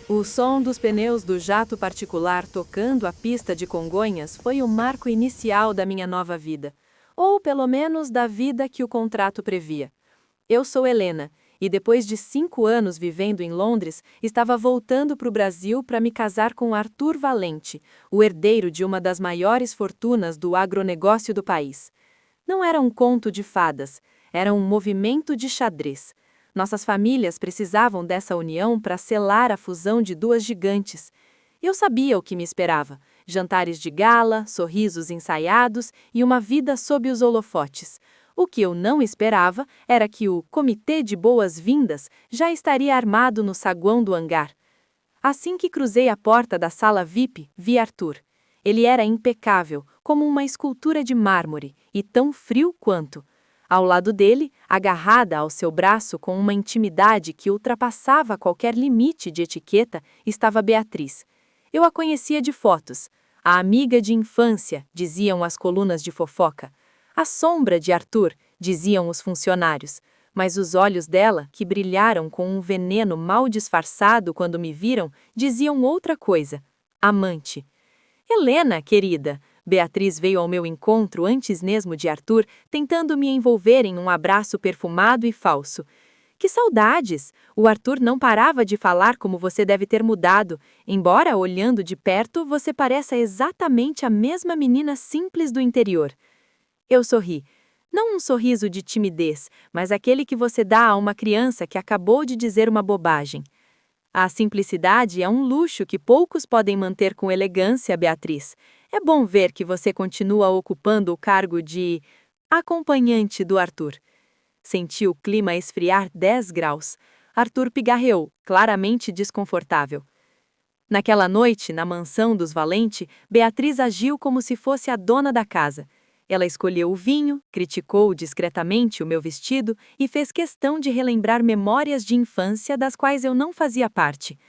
O som dos pneus do jato particular tocando a pista de Congonhas foi o marco inicial da minha nova vida, ou pelo menos da vida que o contrato previa. Eu sou Helena, e depois de 5 anos vivendo em Londres, estava voltando para o Brasil para me casar com Arthur Valente, o herdeiro de uma das maiores fortunas do agronegócio do país. Não era um conto de fadas, era um movimento de xadrez. Nossas famílias precisavam dessa união para selar a fusão de duas gigantes. Eu sabia o que me esperava: jantares de gala, sorrisos ensaiados e uma vida sob os holofotes. O que eu não esperava era que o Comitê de Boas-Vindas já estaria armado no saguão do hangar. Assim que cruzei a porta da sala VIP, vi Arthur. Ele era impecável, como uma escultura de mármore, e tão frio quanto. Ao lado dele, agarrada ao seu braço com uma intimidade que ultrapassava qualquer limite de etiqueta, estava Beatriz. Eu a conhecia de fotos. A amiga de infância, diziam as colunas de fofoca. A sombra de Arthur, diziam os funcionários. Mas os olhos dela, que brilharam com um veneno mal disfarçado quando me viram, diziam outra coisa: amante. Helena, querida, Beatriz veio ao meu encontro antes mesmo de Arthur, tentando me envolver em um abraço perfumado e falso. Que saudades! O Arthur não parava de falar como você deve ter mudado, embora, olhando de perto, você pareça exatamente a mesma menina simples do interior. Eu sorri. Não um sorriso de timidez, mas aquele que você dá a uma criança que acabou de dizer uma bobagem. A simplicidade é um luxo que poucos podem manter com elegância, Beatriz. É bom ver que você continua ocupando o cargo de acompanhante do Arthur. Senti o clima esfriar 10 graus. Arthur pigarreou, claramente desconfortável. Naquela noite, na mansão dos Valente, Beatriz agiu como se fosse a dona da casa. Ela escolheu o vinho, criticou discretamente o meu vestido e fez questão de relembrar memórias de infância das quais eu não fazia parte.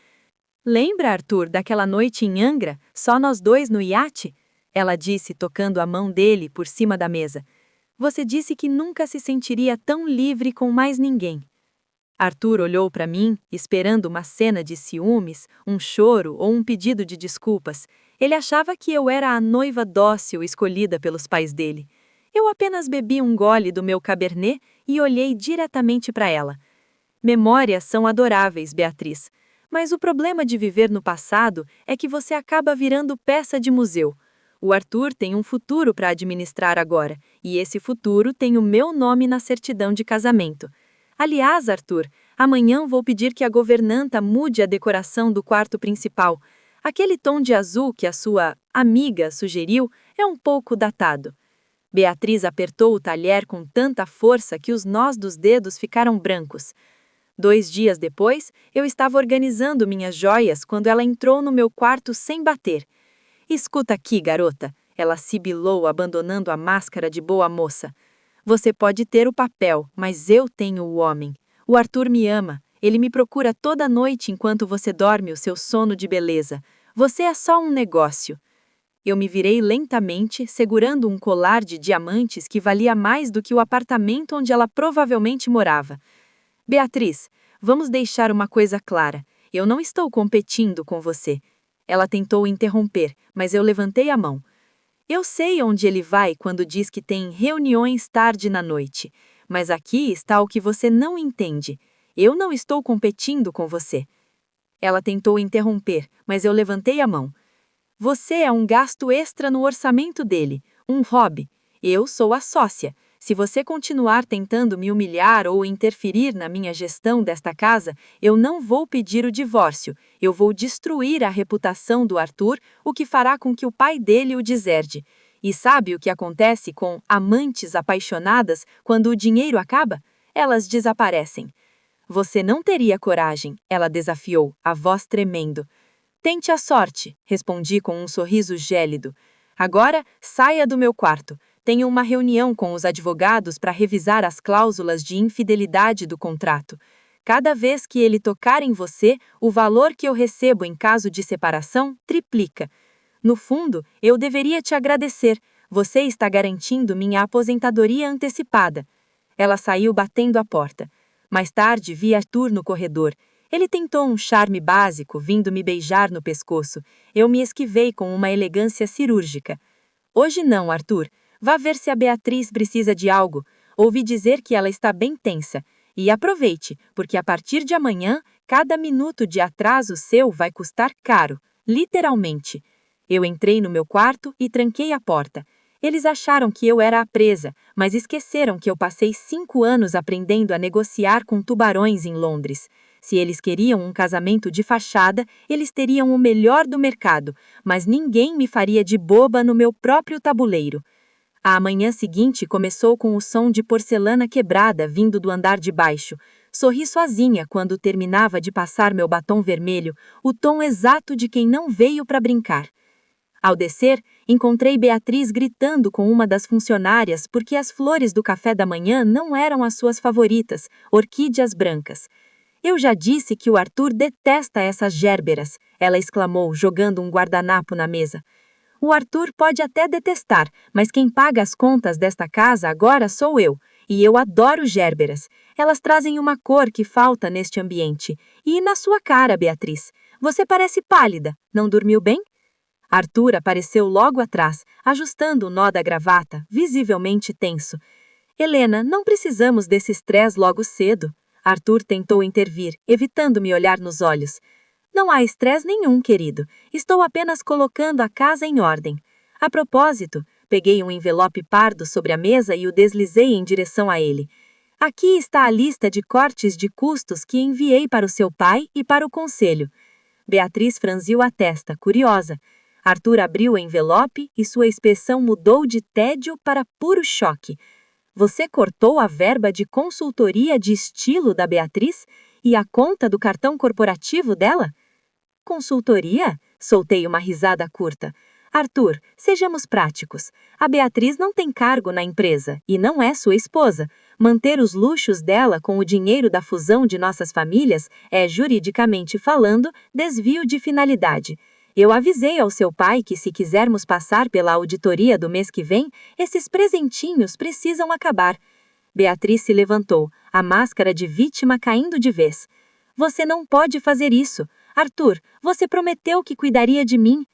Lembra, Arthur, daquela noite em Angra, só nós dois no iate? Ela disse, tocando a mão dele por cima da mesa. Você disse que nunca se sentiria tão livre com mais ninguém. Arthur olhou para mim, esperando uma cena de ciúmes, um choro ou um pedido de desculpas. Ele achava que eu era a noiva dócil escolhida pelos pais dele. Eu apenas bebi um gole do meu cabernet e olhei diretamente para ela. Memórias são adoráveis, Beatriz. Mas o problema de viver no passado é que você acaba virando peça de museu. O Arthur tem um futuro para administrar agora, e esse futuro tem o meu nome na certidão de casamento. Aliás, Arthur, amanhã vou pedir que a governanta mude a decoração do quarto principal. Aquele tom de azul que a sua amiga sugeriu é um pouco datado. Beatriz apertou o talher com tanta força que os nós dos dedos ficaram brancos. 2 dias depois, eu estava organizando minhas joias quando ela entrou no meu quarto sem bater. Escuta aqui, garota, ela sibilou, abandonando a máscara de boa moça. Você pode ter o papel, mas eu tenho o homem. O Arthur me ama. Ele me procura toda noite enquanto você dorme o seu sono de beleza. Você é só um negócio. Eu me virei lentamente, segurando um colar de diamantes que valia mais do que o apartamento onde ela provavelmente morava. Beatriz, vamos deixar uma coisa clara. Eu não estou competindo com você. Ela tentou interromper, mas eu levantei a mão. Eu sei onde ele vai quando diz que tem reuniões tarde na noite, mas aqui está o que você não entende. Eu não estou competindo com você. Ela tentou interromper, mas eu levantei a mão. Você é um gasto extra no orçamento dele, um hobby. Eu sou a sócia. Se você continuar tentando me humilhar ou interferir na minha gestão desta casa, eu não vou pedir o divórcio. Eu vou destruir a reputação do Arthur, o que fará com que o pai dele o deserde. E sabe o que acontece com amantes apaixonadas quando o dinheiro acaba? Elas desaparecem. Você não teria coragem, ela desafiou, a voz tremendo. Tente a sorte, respondi com um sorriso gélido. Agora, saia do meu quarto. Tenho uma reunião com os advogados para revisar as cláusulas de infidelidade do contrato. Cada vez que ele tocar em você, o valor que eu recebo em caso de separação triplica. No fundo, eu deveria te agradecer. Você está garantindo minha aposentadoria antecipada. Ela saiu batendo a porta. Mais tarde, vi Arthur no corredor. Ele tentou um charme básico, vindo me beijar no pescoço. Eu me esquivei com uma elegância cirúrgica. Hoje não, Arthur. Vá ver se a Beatriz precisa de algo. Ouvi dizer que ela está bem tensa. E aproveite, porque a partir de amanhã, cada minuto de atraso seu vai custar caro, literalmente. Eu entrei no meu quarto e tranquei a porta. Eles acharam que eu era a presa, mas esqueceram que eu passei 5 anos aprendendo a negociar com tubarões em Londres. Se eles queriam um casamento de fachada, eles teriam o melhor do mercado, mas ninguém me faria de boba no meu próprio tabuleiro. A manhã seguinte começou com o som de porcelana quebrada vindo do andar de baixo. Sorri sozinha quando terminava de passar meu batom vermelho, o tom exato de quem não veio para brincar. Ao descer, encontrei Beatriz gritando com uma das funcionárias porque as flores do café da manhã não eram as suas favoritas, orquídeas brancas. Eu já disse que o Arthur detesta essas gérberas, ela exclamou, jogando um guardanapo na mesa. O Arthur pode até detestar, mas quem paga as contas desta casa agora sou eu, e eu adoro gérberas. Elas trazem uma cor que falta neste ambiente. E na sua cara, Beatriz, você parece pálida, não dormiu bem? Arthur apareceu logo atrás, ajustando o nó da gravata, visivelmente tenso. Helena, não precisamos desse estresse logo cedo. Arthur tentou intervir, evitando me olhar nos olhos. Não há estresse nenhum, querido. Estou apenas colocando a casa em ordem. A propósito, peguei um envelope pardo sobre a mesa e o deslizei em direção a ele. Aqui está a lista de cortes de custos que enviei para o seu pai e para o conselho. Beatriz franziu a testa, curiosa. Arthur abriu o envelope e sua expressão mudou de tédio para puro choque. Você cortou a verba de consultoria de estilo da Beatriz e a conta do cartão corporativo dela? Consultoria? Soltei uma risada curta. Arthur, sejamos práticos. A Beatriz não tem cargo na empresa e não é sua esposa. Manter os luxos dela com o dinheiro da fusão de nossas famílias é, juridicamente falando, desvio de finalidade. Eu avisei ao seu pai que se quisermos passar pela auditoria do mês que vem, esses presentinhos precisam acabar. Beatriz se levantou, a máscara de vítima caindo de vez. Você não pode fazer isso. Arthur, você prometeu que cuidaria de mim.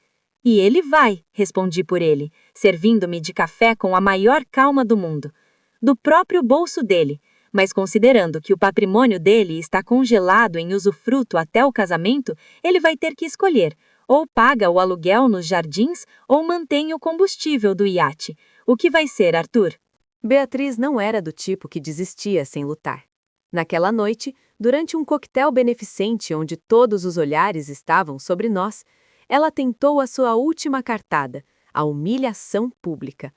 E ele vai, respondi por ele, servindo-me de café com a maior calma do mundo. Do próprio bolso dele, mas considerando que o patrimônio dele está congelado em usufruto até o casamento, ele vai ter que escolher, ou paga o aluguel nos jardins, ou mantém o combustível do iate. O que vai ser, Arthur? Beatriz não era do tipo que desistia sem lutar. Naquela noite, durante um coquetel beneficente onde todos os olhares estavam sobre nós, ela tentou a sua última cartada, a humilhação pública.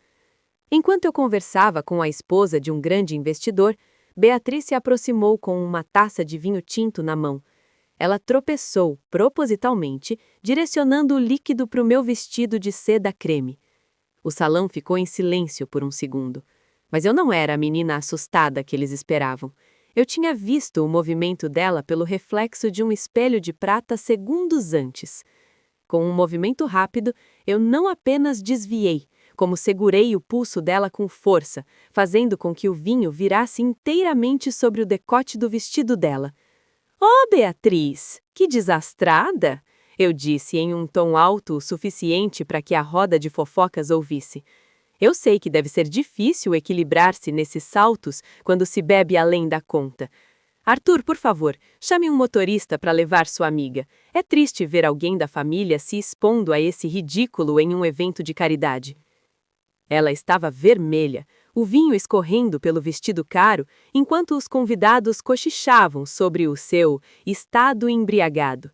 Enquanto eu conversava com a esposa de um grande investidor, Beatriz se aproximou com uma taça de vinho tinto na mão. Ela tropeçou, propositalmente, direcionando o líquido para o meu vestido de seda creme. O salão ficou em silêncio por um segundo. Mas eu não era a menina assustada que eles esperavam. Eu tinha visto o movimento dela pelo reflexo de um espelho de prata segundos antes. Com um movimento rápido, eu não apenas desviei, como segurei o pulso dela com força, fazendo com que o vinho virasse inteiramente sobre o decote do vestido dela. «Oh, Beatriz, que desastrada!» eu disse em um tom alto o suficiente para que a roda de fofocas ouvisse. Eu sei que deve ser difícil equilibrar-se nesses saltos quando se bebe além da conta. Arthur, por favor, chame um motorista para levar sua amiga. É triste ver alguém da família se expondo a esse ridículo em um evento de caridade. Ela estava vermelha, o vinho escorrendo pelo vestido caro, enquanto os convidados cochichavam sobre o seu estado embriagado.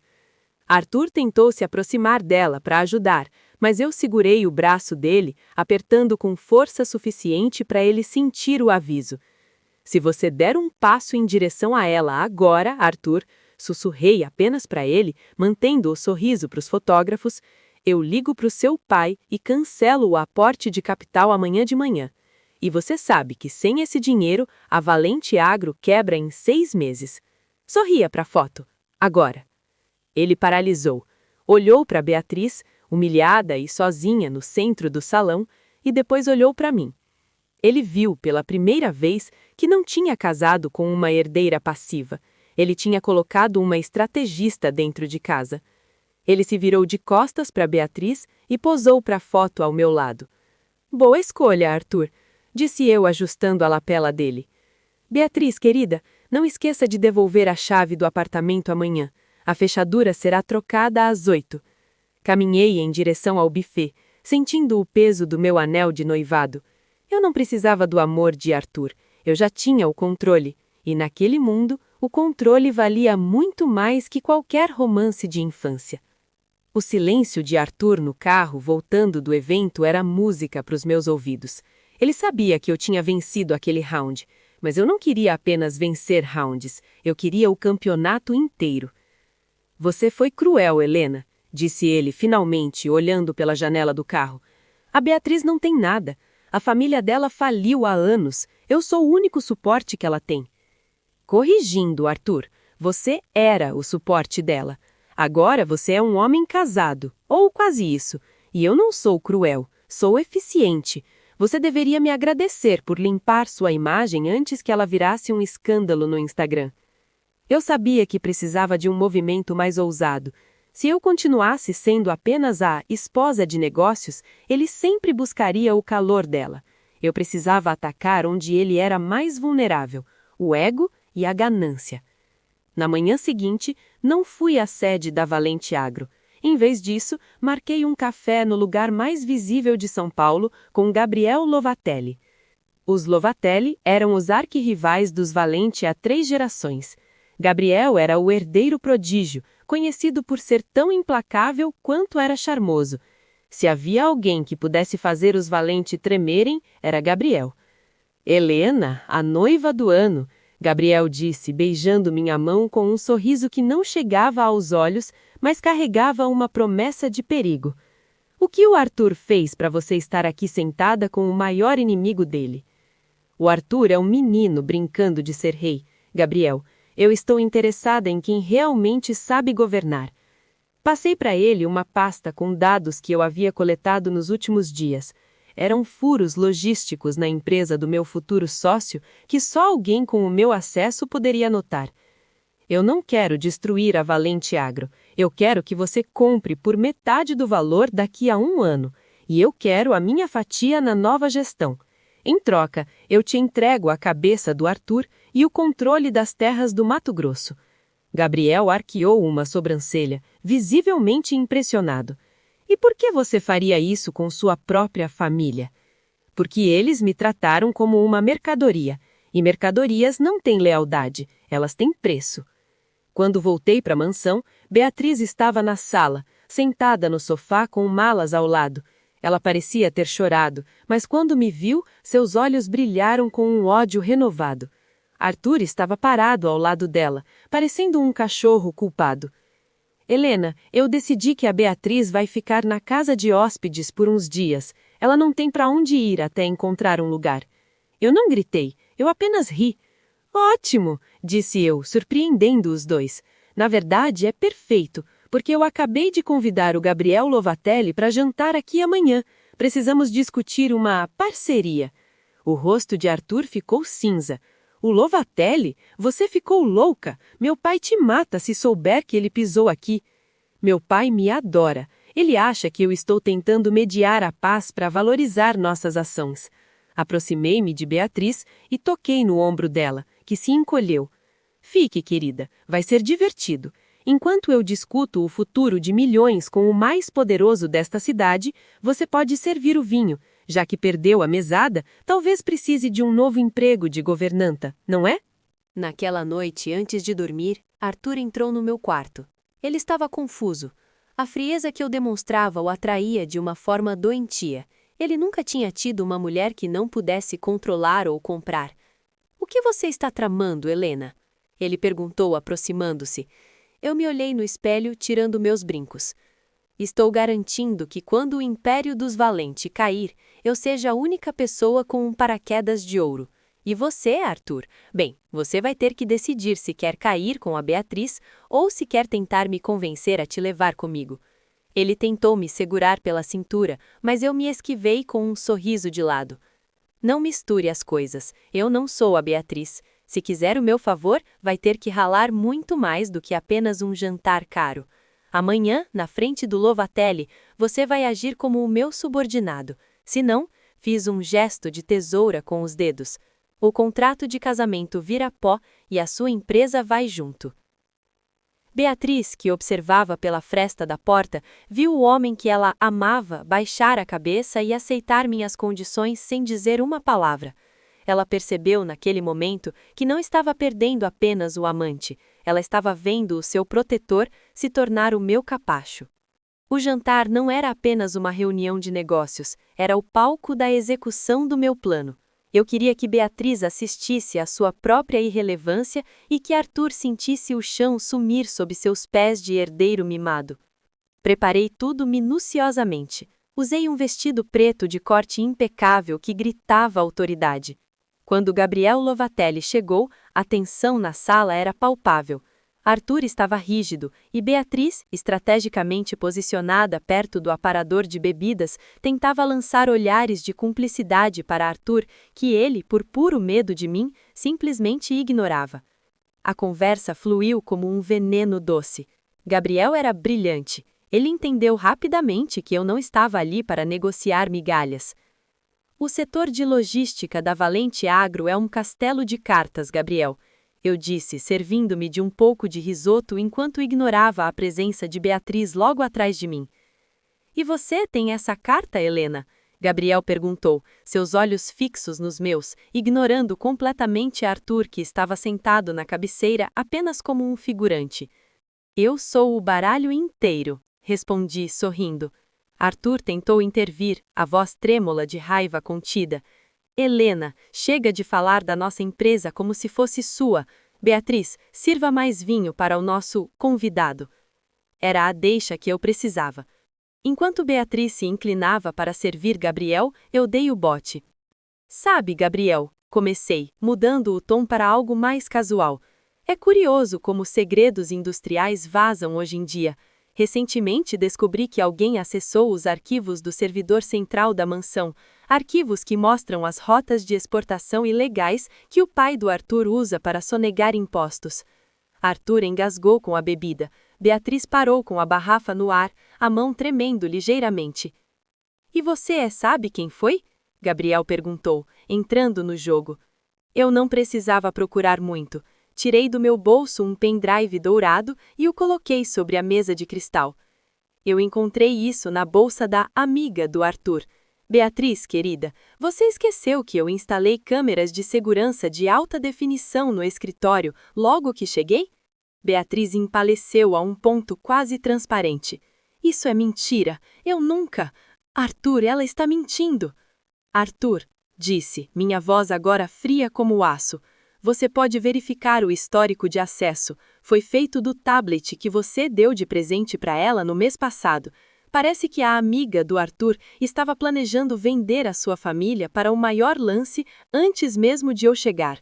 Arthur tentou se aproximar dela para ajudar, mas eu segurei o braço dele, apertando com força suficiente para ele sentir o aviso. Se você der um passo em direção a ela agora, Arthur, sussurrei apenas para ele, mantendo o sorriso para os fotógrafos, eu ligo para o seu pai e cancelo o aporte de capital amanhã de manhã. E você sabe que sem esse dinheiro, a Valente Agro quebra em 6 meses. Sorria para a foto. Agora. Ele paralisou, olhou para Beatriz, humilhada e sozinha no centro do salão, e depois olhou para mim. Ele viu pela primeira vez que não tinha casado com uma herdeira passiva. Ele tinha colocado uma estrategista dentro de casa. Ele se virou de costas para Beatriz e posou para a foto ao meu lado. Boa escolha, Arthur, disse eu ajustando a lapela dele. Beatriz, querida, não esqueça de devolver a chave do apartamento amanhã. A fechadura será trocada às 8. Caminhei em direção ao buffet, sentindo o peso do meu anel de noivado. Eu não precisava do amor de Arthur, eu já tinha o controle, e naquele mundo, o controle valia muito mais que qualquer romance de infância. O silêncio de Arthur no carro voltando do evento era música para os meus ouvidos. Ele sabia que eu tinha vencido aquele round, mas eu não queria apenas vencer rounds, eu queria o campeonato inteiro. Você foi cruel, Helena, disse ele finalmente, olhando pela janela do carro. A Beatriz não tem nada. A família dela faliu há anos. Eu sou o único suporte que ela tem. Corrigindo, Arthur, você era o suporte dela. Agora você é um homem casado, ou quase isso. E eu não sou cruel, sou eficiente. Você deveria me agradecer por limpar sua imagem antes que ela virasse um escândalo no Instagram. Eu sabia que precisava de um movimento mais ousado. Se eu continuasse sendo apenas a esposa de negócios, ele sempre buscaria o calor dela. Eu precisava atacar onde ele era mais vulnerável, o ego e a ganância. Na manhã seguinte, não fui à sede da Valente Agro. Em vez disso, marquei um café no lugar mais visível de São Paulo com Gabriel Lovatelli. Os Lovatelli eram os arquirrivais dos Valente há 3 gerações. Gabriel era o herdeiro prodígio, conhecido por ser tão implacável quanto era charmoso. Se havia alguém que pudesse fazer os Valente tremerem, era Gabriel. Helena, a noiva do ano, Gabriel disse, beijando minha mão com um sorriso que não chegava aos olhos, mas carregava uma promessa de perigo. O que o Arthur fez para você estar aqui sentada com o maior inimigo dele? O Arthur é um menino brincando de ser rei. Gabriel, eu estou interessada em quem realmente sabe governar. Passei para ele uma pasta com dados que eu havia coletado nos últimos dias. Eram furos logísticos na empresa do meu futuro sócio que só alguém com o meu acesso poderia notar. Eu não quero destruir a Valente Agro. Eu quero que você compre por metade do valor daqui a 1 ano. E eu quero a minha fatia na nova gestão. Em troca, eu te entrego a cabeça do Arthur e o controle das terras do Mato Grosso. Gabriel arqueou uma sobrancelha, visivelmente impressionado. E por que você faria isso com sua própria família? Porque eles me trataram como uma mercadoria. E mercadorias não têm lealdade, elas têm preço. Quando voltei para a mansão, Beatriz estava na sala, sentada no sofá com malas ao lado. Ela parecia ter chorado, mas quando me viu, seus olhos brilharam com um ódio renovado. Arthur estava parado ao lado dela, parecendo um cachorro culpado. Helena, eu decidi que a Beatriz vai ficar na casa de hóspedes por uns dias. Ela não tem para onde ir até encontrar um lugar. Eu não gritei, eu apenas ri. Ótimo, disse eu, surpreendendo os dois. Na verdade, é perfeito, porque eu acabei de convidar o Gabriel Lovatelli para jantar aqui amanhã. Precisamos discutir uma parceria. O rosto de Arthur ficou cinza. O Lovatelli? Você ficou louca? Meu pai te mata se souber que ele pisou aqui. Meu pai me adora. Ele acha que eu estou tentando mediar a paz para valorizar nossas ações. Aproximei-me de Beatriz e toquei no ombro dela, que se encolheu. Fique, querida, vai ser divertido. Enquanto eu discuto o futuro de milhões com o mais poderoso desta cidade, você pode servir o vinho. Já que perdeu a mesada, talvez precise de um novo emprego de governanta, não é? Naquela noite, antes de dormir, Arthur entrou no meu quarto. Ele estava confuso. A frieza que eu demonstrava o atraía de uma forma doentia. Ele nunca tinha tido uma mulher que não pudesse controlar ou comprar. O que você está tramando, Helena? Ele perguntou, aproximando-se. Eu me olhei no espelho, tirando meus brincos. Estou garantindo que quando o Império dos Valente cair, eu seja a única pessoa com um paraquedas de ouro. E você, Arthur? Bem, você vai ter que decidir se quer cair com a Beatriz ou se quer tentar me convencer a te levar comigo. Ele tentou me segurar pela cintura, mas eu me esquivei com um sorriso de lado. Não misture as coisas. Eu não sou a Beatriz. Se quiser o meu favor, vai ter que ralar muito mais do que apenas um jantar caro. Amanhã, na frente do Lovatelli, você vai agir como o meu subordinado. Se não, fiz um gesto de tesoura com os dedos. O contrato de casamento vira pó e a sua empresa vai junto. Beatriz, que observava pela fresta da porta, viu o homem que ela amava baixar a cabeça e aceitar minhas condições sem dizer uma palavra. Ela percebeu naquele momento que não estava perdendo apenas o amante, ela estava vendo o seu protetor se tornar o meu capacho. O jantar não era apenas uma reunião de negócios, era o palco da execução do meu plano. Eu queria que Beatriz assistisse à sua própria irrelevância e que Arthur sentisse o chão sumir sob seus pés de herdeiro mimado. Preparei tudo minuciosamente. Usei um vestido preto de corte impecável que gritava autoridade. Quando Gabriel Lovatelli chegou, a tensão na sala era palpável. Arthur estava rígido e Beatriz, estrategicamente posicionada perto do aparador de bebidas, tentava lançar olhares de cumplicidade para Arthur que ele, por puro medo de mim, simplesmente ignorava. A conversa fluiu como um veneno doce. Gabriel era brilhante. Ele entendeu rapidamente que eu não estava ali para negociar migalhas. O setor de logística da Valente Agro é um castelo de cartas, Gabriel. Eu disse, servindo-me de um pouco de risoto enquanto ignorava a presença de Beatriz logo atrás de mim. E você tem essa carta, Helena? Gabriel perguntou, seus olhos fixos nos meus, ignorando completamente Arthur que estava sentado na cabeceira apenas como um figurante. Eu sou o baralho inteiro, respondi, sorrindo. Arthur tentou intervir, a voz trêmula de raiva contida. Helena, chega de falar da nossa empresa como se fosse sua. Beatriz, sirva mais vinho para o nosso convidado. Era a deixa que eu precisava. Enquanto Beatriz se inclinava para servir Gabriel, eu dei o bote. Sabe, Gabriel, comecei, mudando o tom para algo mais casual. É curioso como segredos industriais vazam hoje em dia. Recentemente descobri que alguém acessou os arquivos do servidor central da mansão, arquivos que mostram as rotas de exportação ilegais que o pai do Arthur usa para sonegar impostos. Arthur engasgou com a bebida. Beatriz parou com a garrafa no ar, a mão tremendo ligeiramente. E você sabe quem foi? Gabriel perguntou, entrando no jogo. Eu não precisava procurar muito. Tirei do meu bolso um pendrive dourado e o coloquei sobre a mesa de cristal. Eu encontrei isso na bolsa da amiga do Arthur. Beatriz, querida, você esqueceu que eu instalei câmeras de segurança de alta definição no escritório logo que cheguei? Beatriz empalideceu a um ponto quase transparente. Isso é mentira. Eu nunca... Arthur, ela está mentindo. Arthur, disse, minha voz agora fria como aço. Você pode verificar o histórico de acesso. Foi feito do tablet que você deu de presente para ela no mês passado. Parece que a amiga do Arthur estava planejando vender a sua família para o maior lance antes mesmo de eu chegar.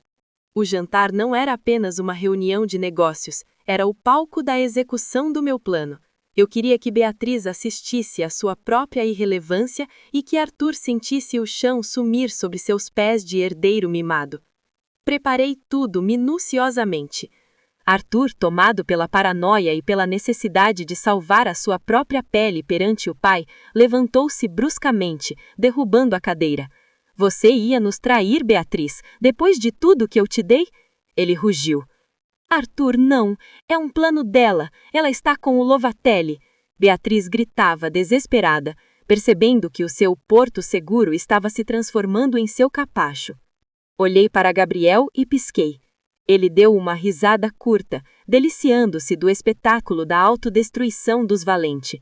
O jantar não era apenas uma reunião de negócios, era o palco da execução do meu plano. Eu queria que Beatriz assistisse à sua própria irrelevância e que Arthur sentisse o chão sumir sobre seus pés de herdeiro mimado. Preparei tudo minuciosamente. Arthur, tomado pela paranoia e pela necessidade de salvar a sua própria pele perante o pai, levantou-se bruscamente, derrubando a cadeira. Você ia nos trair, Beatriz, depois de tudo que eu te dei? Ele rugiu. Arthur, não. É um plano dela. Ela está com o Lovatelli. Beatriz gritava, desesperada, percebendo que o seu porto seguro estava se transformando em seu capacho. Olhei para Gabriel e pisquei. Ele deu uma risada curta, deliciando-se do espetáculo da autodestruição dos Valente.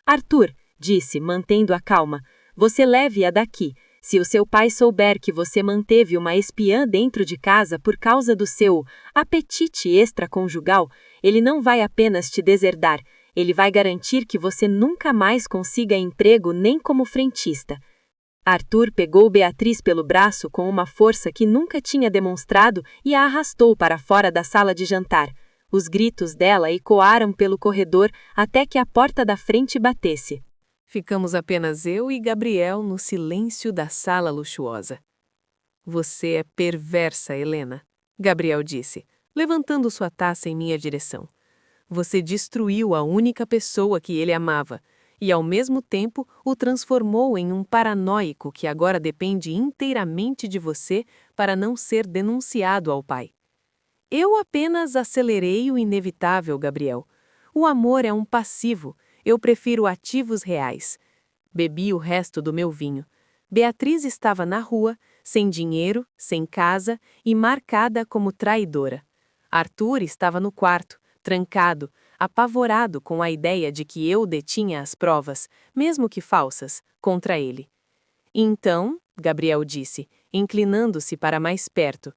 Arthur, disse, mantendo a calma, você leve-a daqui. Se o seu pai souber que você manteve uma espiã dentro de casa por causa do seu apetite extraconjugal, ele não vai apenas te deserdar, ele vai garantir que você nunca mais consiga emprego nem como frentista. Arthur pegou Beatriz pelo braço com uma força que nunca tinha demonstrado e a arrastou para fora da sala de jantar. Os gritos dela ecoaram pelo corredor até que a porta da frente batesse. Ficamos apenas eu e Gabriel no silêncio da sala luxuosa. Você é perversa, Helena. Gabriel disse, levantando sua taça em minha direção. Você destruiu a única pessoa que ele amava e, ao mesmo tempo, o transformou em um paranoico que agora depende inteiramente de você para não ser denunciado ao pai. Eu apenas acelerei o inevitável, Gabriel. O amor é um passivo, eu prefiro ativos reais. Bebi o resto do meu vinho. Beatriz estava na rua, sem dinheiro, sem casa e marcada como traidora. Arthur estava no quarto, trancado, apavorado com a ideia de que eu detinha as provas, mesmo que falsas, contra ele. Então, Gabriel disse, inclinando-se para mais perto,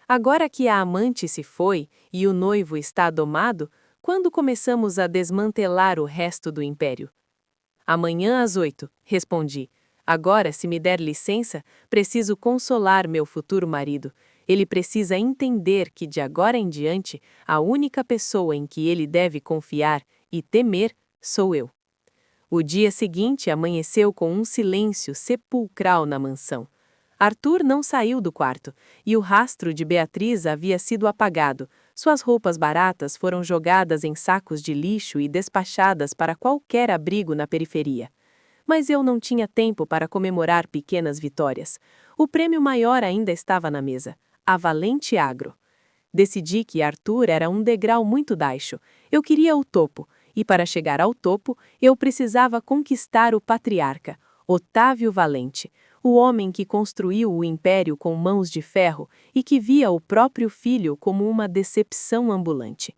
agora que a amante se foi e o noivo está domado, quando começamos a desmantelar o resto do império? Amanhã às 8, respondi. Agora, se me der licença, preciso consolar meu futuro marido. Ele precisa entender que, de agora em diante, a única pessoa em que ele deve confiar e temer sou eu. O dia seguinte amanheceu com um silêncio sepulcral na mansão. Arthur não saiu do quarto, e o rastro de Beatriz havia sido apagado. Suas roupas baratas foram jogadas em sacos de lixo e despachadas para qualquer abrigo na periferia. Mas eu não tinha tempo para comemorar pequenas vitórias. O prêmio maior ainda estava na mesa, a Valente Agro. Decidi que Arthur era um degrau muito baixo. Eu queria o topo, e para chegar ao topo, eu precisava conquistar o patriarca, Otávio Valente, o homem que construiu o império com mãos de ferro e que via o próprio filho como uma decepção ambulante.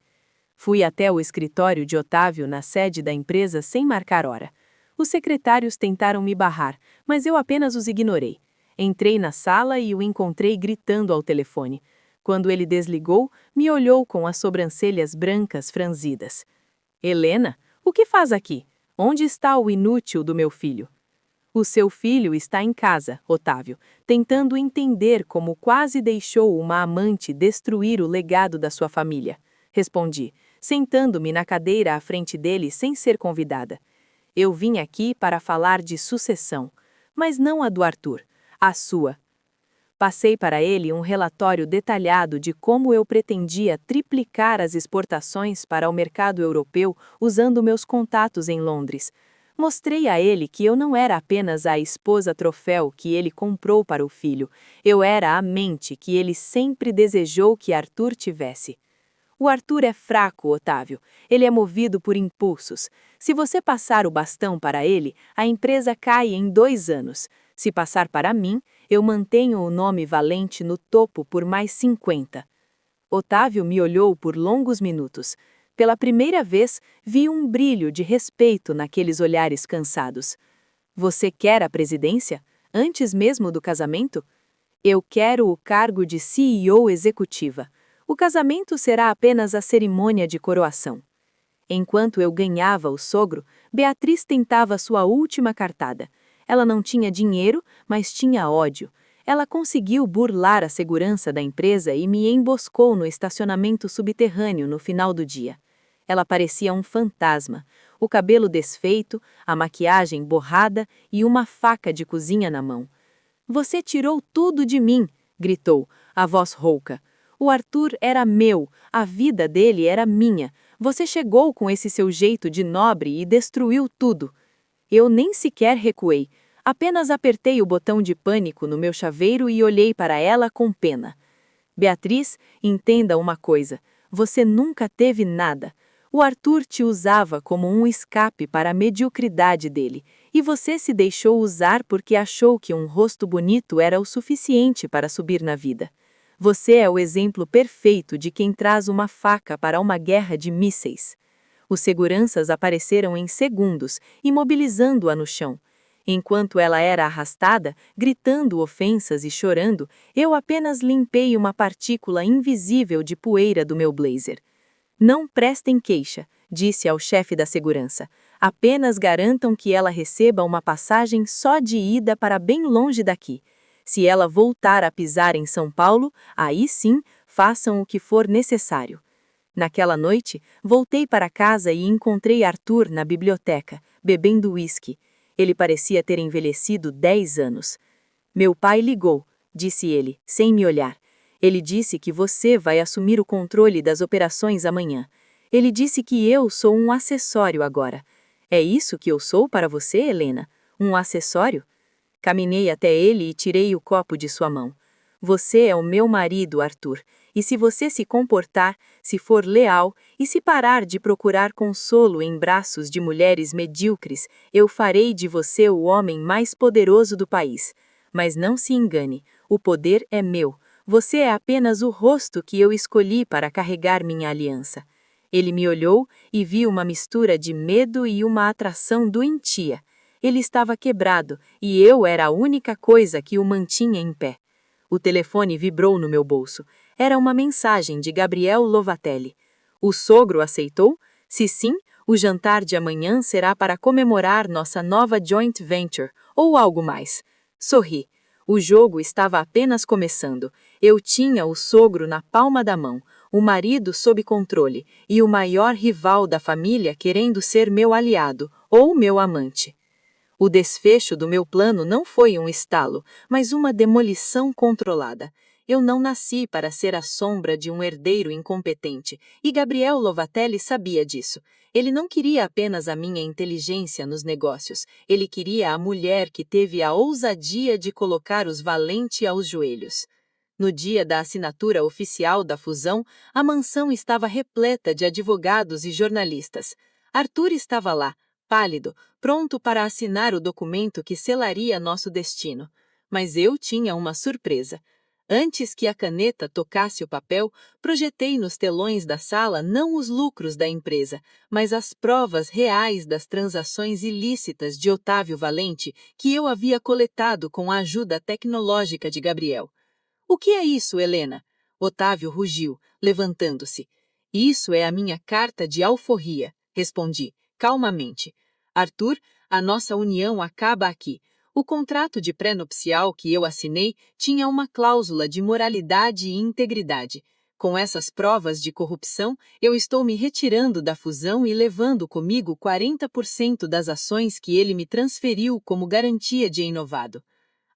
Fui até o escritório de Otávio na sede da empresa sem marcar hora. Os secretários tentaram me barrar, mas eu apenas os ignorei. Entrei na sala e o encontrei gritando ao telefone. Quando ele desligou, me olhou com as sobrancelhas brancas franzidas. Helena, o que faz aqui? Onde está o inútil do meu filho? O seu filho está em casa, Otávio, tentando entender como quase deixou uma amante destruir o legado da sua família. Respondi, sentando-me na cadeira à frente dele sem ser convidada. Eu vim aqui para falar de sucessão, mas não a do Arthur, a sua. Passei para ele um relatório detalhado de como eu pretendia triplicar as exportações para o mercado europeu usando meus contatos em Londres. Mostrei a ele que eu não era apenas a esposa troféu que ele comprou para o filho, eu era a mente que ele sempre desejou que Arthur tivesse. O Arthur é fraco, Otávio. Ele é movido por impulsos. Se você passar o bastão para ele, a empresa cai em 2 anos. Se passar para mim, eu mantenho o nome Valente no topo por mais 50. Otávio me olhou por longos minutos. Pela primeira vez, vi um brilho de respeito naqueles olhares cansados. Você quer a presidência? Antes mesmo do casamento? Eu quero o cargo de CEO executiva. O casamento será apenas a cerimônia de coroação. Enquanto eu ganhava o sogro, Beatriz tentava sua última cartada. Ela não tinha dinheiro, mas tinha ódio. Ela conseguiu burlar a segurança da empresa e me emboscou no estacionamento subterrâneo no final do dia. Ela parecia um fantasma, o cabelo desfeito, a maquiagem borrada e uma faca de cozinha na mão. Você tirou tudo de mim, gritou, a voz rouca. O Arthur era meu, a vida dele era minha. Você chegou com esse seu jeito de nobre e destruiu tudo. Eu nem sequer recuei, apenas apertei o botão de pânico no meu chaveiro e olhei para ela com pena. Beatriz, entenda uma coisa, você nunca teve nada. O Arthur te usava como um escape para a mediocridade dele, e você se deixou usar porque achou que um rosto bonito era o suficiente para subir na vida. Você é o exemplo perfeito de quem traz uma faca para uma guerra de mísseis. Os seguranças apareceram em segundos, imobilizando-a no chão. Enquanto ela era arrastada, gritando ofensas e chorando, eu apenas limpei uma partícula invisível de poeira do meu blazer. Não prestem queixa, disse ao chefe da segurança. Apenas garantam que ela receba uma passagem só de ida para bem longe daqui. Se ela voltar a pisar em São Paulo, aí sim, façam o que for necessário. Naquela noite, voltei para casa e encontrei Arthur na biblioteca, bebendo uísque. Ele parecia ter envelhecido 10 anos. Meu pai ligou, disse ele, sem me olhar. Ele disse que você vai assumir o controle das operações amanhã. Ele disse que eu sou um acessório agora. É isso que eu sou para você, Helena? Um acessório? Caminhei até ele e tirei o copo de sua mão. Você é o meu marido, Arthur, e se você se comportar, se for leal e se parar de procurar consolo em braços de mulheres medíocres, eu farei de você o homem mais poderoso do país. Mas não se engane, o poder é meu. Você é apenas o rosto que eu escolhi para carregar minha aliança. Ele me olhou e viu uma mistura de medo e uma atração doentia. Ele estava quebrado e eu era a única coisa que o mantinha em pé. O telefone vibrou no meu bolso. Era uma mensagem de Gabriel Lovatelli. O sogro aceitou? Se sim, o jantar de amanhã será para comemorar nossa nova joint venture, ou algo mais. Sorri. O jogo estava apenas começando. Eu tinha o sogro na palma da mão, o marido sob controle e o maior rival da família querendo ser meu aliado ou meu amante. O desfecho do meu plano não foi um estalo, mas uma demolição controlada. Eu não nasci para ser a sombra de um herdeiro incompetente, e Gabriel Lovatelli sabia disso. Ele não queria apenas a minha inteligência nos negócios, ele queria a mulher que teve a ousadia de colocar os valentes aos joelhos. No dia da assinatura oficial da fusão, a mansão estava repleta de advogados e jornalistas. Arthur estava lá, pálido, pronto para assinar o documento que selaria nosso destino. Mas eu tinha uma surpresa. Antes que a caneta tocasse o papel, projetei nos telões da sala não os lucros da empresa, mas as provas reais das transações ilícitas de Otávio Valente que eu havia coletado com a ajuda tecnológica de Gabriel. O que é isso, Helena? Otávio rugiu, levantando-se. Isso é a minha carta de alforria, respondi, calmamente. Arthur, a nossa união acaba aqui. O contrato de pré-nupcial que eu assinei tinha uma cláusula de moralidade e integridade. Com essas provas de corrupção, eu estou me retirando da fusão e levando comigo 40% das ações que ele me transferiu como garantia de Enovado.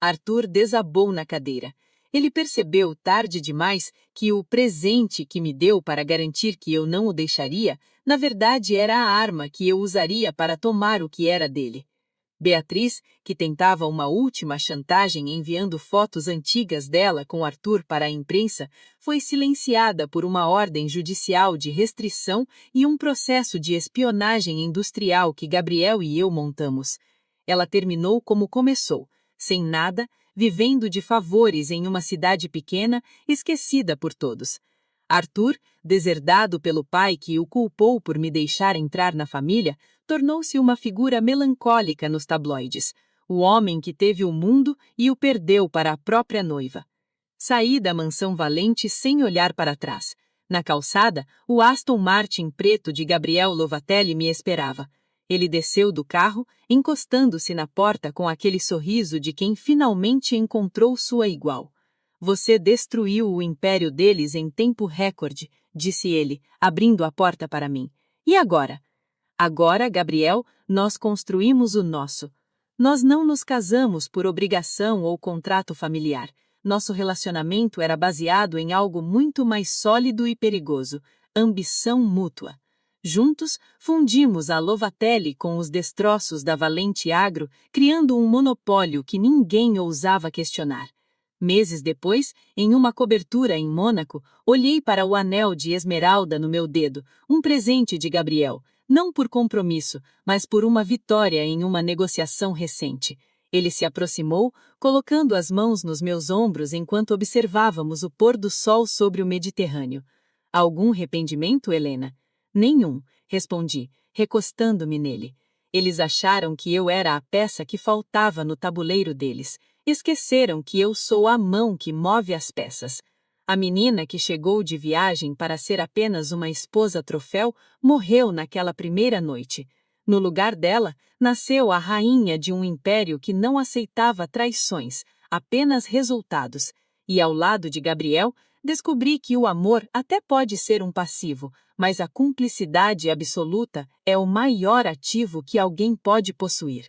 Arthur desabou na cadeira. Ele percebeu tarde demais que o presente que me deu para garantir que eu não o deixaria, na verdade era a arma que eu usaria para tomar o que era dele. Beatriz, que tentava uma última chantagem enviando fotos antigas dela com Arthur para a imprensa, foi silenciada por uma ordem judicial de restrição e um processo de espionagem industrial que Gabriel e eu montamos. Ela terminou como começou, sem nada, vivendo de favores em uma cidade pequena, esquecida por todos. Arthur, deserdado pelo pai que o culpou por me deixar entrar na família, tornou-se uma figura melancólica nos tabloides, o homem que teve o mundo e o perdeu para a própria noiva. Saí da mansão Valente sem olhar para trás. Na calçada, o Aston Martin preto de Gabriel Lovatelli me esperava. Ele desceu do carro, encostando-se na porta com aquele sorriso de quem finalmente encontrou sua igual. Você destruiu o império deles em tempo recorde, disse ele, abrindo a porta para mim. E agora? Agora, Gabriel, nós construímos o nosso. Nós não nos casamos por obrigação ou contrato familiar. Nosso relacionamento era baseado em algo muito mais sólido e perigoso, ambição mútua. Juntos, fundimos a Lovatelli com os destroços da Valente Agro, criando um monopólio que ninguém ousava questionar. Meses depois, em uma cobertura em Mônaco, olhei para o anel de esmeralda no meu dedo, um presente de Gabriel, não por compromisso, mas por uma vitória em uma negociação recente. Ele se aproximou, colocando as mãos nos meus ombros enquanto observávamos o pôr do sol sobre o Mediterrâneo. Algum arrependimento, Helena? Nenhum, respondi, recostando-me nele. Eles acharam que eu era a peça que faltava no tabuleiro deles. Esqueceram que eu sou a mão que move as peças. A menina que chegou de viagem para ser apenas uma esposa troféu morreu naquela primeira noite. No lugar dela, nasceu a rainha de um império que não aceitava traições, apenas resultados. E ao lado de Gabriel, descobri que o amor até pode ser um passivo, mas a cumplicidade absoluta é o maior ativo que alguém pode possuir.